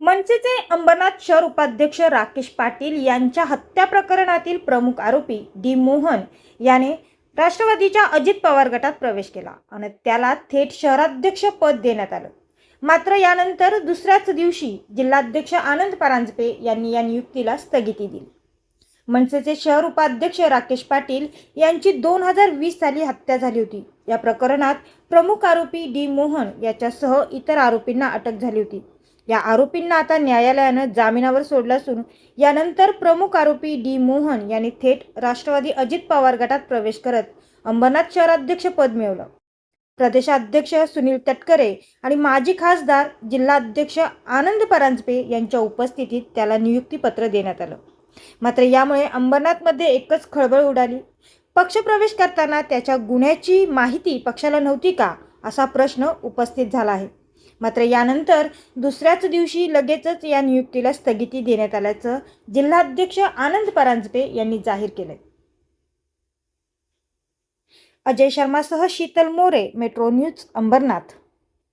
मनसेचे अंबरनाथ शहर उपाध्यक्ष राकेश पाटील यांच्या हत्या प्रकरणातील प्रमुख आरोपी डी मोहन याने राष्ट्रवादीच्या अजित पवार गटात प्रवेश केला आणि त्याला थेट शहराध्यक्ष पद देण्यात आलं. मात्र यानंतर दुसऱ्याच दिवशी जिल्हाध्यक्ष आनंद परांजपे यांनी या नियुक्तीला स्थगिती दिली. मनसेचे शहर उपाध्यक्ष राकेश पाटील यांची 2020 साली हत्या झाली होती. या प्रकरणात प्रमुख आरोपी डी मोहन याच्यासह इतर आरोपींना अटक झाली होती. या आरोपींना आता न्यायालयानं जामिनावर सोडलं असून यानंतर प्रमुख आरोपी डी मोहन यांनी थेट राष्ट्रवादी अजित पवार गटात प्रवेश करत अंबरनाथ शहराध्यक्ष पद मिळवलं. प्रदेशाध्यक्ष सुनील तटकरे आणि माजी खासदार जिल्हाध्यक्ष आनंद परांजपे यांच्या उपस्थितीत त्याला नियुक्तीपत्र देण्यात आलं. मात्र यामुळे अंबरनाथमध्ये एकच खळबळ उडाली. पक्षप्रवेश करताना त्याच्या गुन्ह्याची माहिती पक्षाला नव्हती का, असा प्रश्न उपस्थित झाला आहे. मात्र यानंतर दुसऱ्याच दिवशी लगेचच या नियुक्तीला स्थगिती देण्यात आल्याचं जिल्हाध्यक्ष आनंद परांजपे यांनी जाहीर केलंय. अजय शर्मासह शीतल मोरे, मेट्रो न्यूज, अंबरनाथ.